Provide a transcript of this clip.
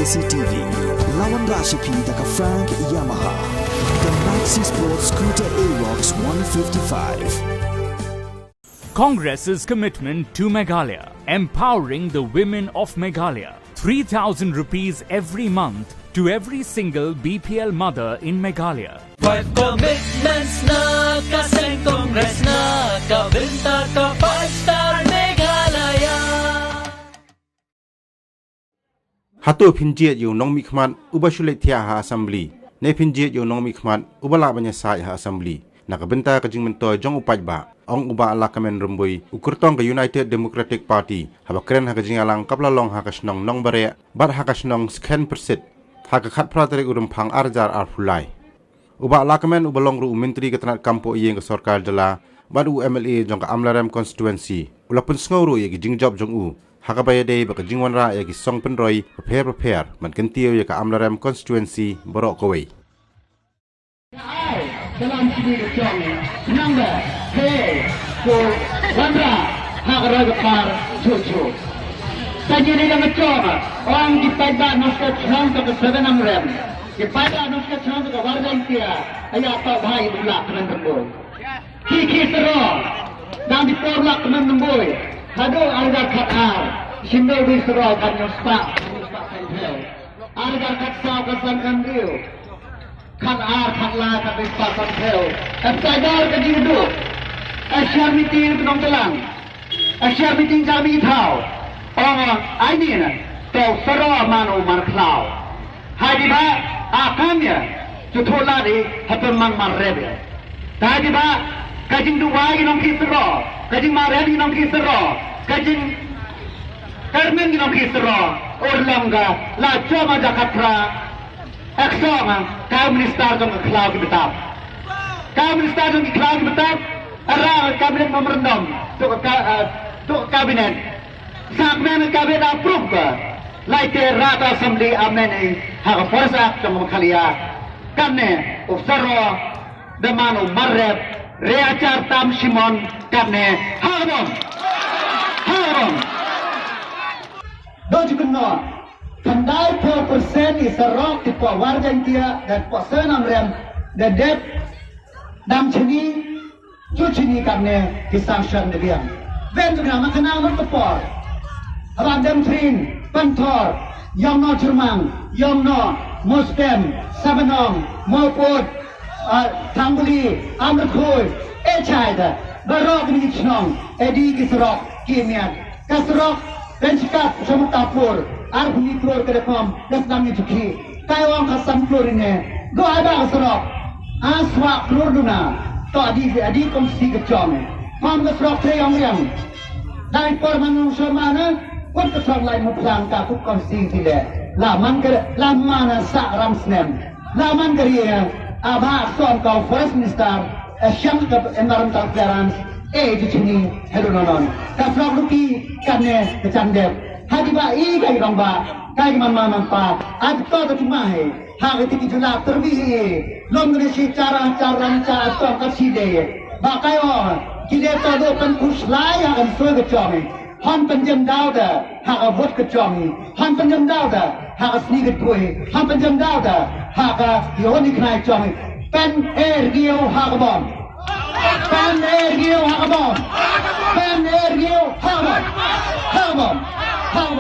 KCTV, Lawan Rashapi Daka Frank Yamaha, the Maxi Sports Scooter Arox 155. Congress's commitment to Meghalaya, empowering the women of Meghalaya. 3,000 rupees every month to every single BPL mother in Meghalaya. 5 commitments na kaseng Congress na kabinta ka 5-star Meghalaya. Hato Phin Jied yung nong mikman ubasulit Thiah Assembly. Ne Phin Jied yung nong mikman ubala banyasay Assembly. Nakabenta kajing mentoy jong upaj ba ong uba ala kamen rumboy ukurtong ke United Democratic Party habakren hakajing alang kaplalong hakasnong nong bare bar hakasnong scan persit hakakat praterik urum phang arjar arfulai uba ala kamen ubalong ru menteri ketenat kampo yeng ke sarkar jala badu MLA jong ke Amlarem constituency ulapun sngoru ye gijing job jong u hakabaya dei ba kajing wanra ye gi song penroi prepare man kentio ye ke Amlarem constituency borok kowei dalam segi kecong number hey so wandra hak ragapar cucu saja ni dalam kecong orang di pada nuska kecong ke 7 rem di pada nuska kecong ke warga Thiah ayat tak bahai bulak kenan temboi kiki serong dan di porlak kenan temboi hado alga khatar sindo di serong kan nyuspak alga khatsau kesan dio kan kan la kan pasal tel sadar ke hidup asyar meeting penong telang asyar meeting kami tahu ini na to sero manu marklau hadi ba akamnya jutola di hapen mang marrebe hadi ba kajing duwa ginong kisero kajing marrebe ginong kisero kajing termen ginong kisero orlangga la choma jakatra Aksong kaum minister jong kelau betap. Kaum minister jong kelau betap. Arah kabinet memorandum tu kabinet. Sakmen kabinet approve ke. Leit rata assembly amene hak forsa jong Meghalaya. Kanne usaro demanu marrep reacar tam Simon kanne hagom. Don't you know? Kandai 4% is a rock to put warga Thiah dan put senam rem dan dep dam chini cuci karena disangsian dia. Ben juga makanan bertepor. Radem trin, pentor, yang no cermang, yang no Muslim, Sabanong, Moput, Tambuli, Amrkhoy, Ïasaid, Barok ni chnong, edi kisrok, kimian, kasrok, benchkap samutapur. Arif ni keluar ke depan, dasar ni cuci. Kaya orang kasam keluar ini, go ada serok. Aswak keluar duna, tak adi komisi kecam. Pam keserok saya yang. Dari permainan semana, pun keserok lain muplang kakuk komisi tidak. Laman mana sak ramsnem. Laman kerja, abah soal kau first minister, syang ke environmental clearance. Di sini, hello nonon. Keserok luki karena kecandep. Hadi ba kai dong ba kai man pa ad to cuma he ha ti jula terbi lom ne si cara to ka si de ba kai o ki de to do kan kus lai ha kan so ke chom han pen jam dau da ha avot ke chom han pen jam dau da ha sni ke tuai han pen jam dau da ha ka yo ni knai chom pen gio ha ka bom pen gio ha ka bom pen gio ha ka bom How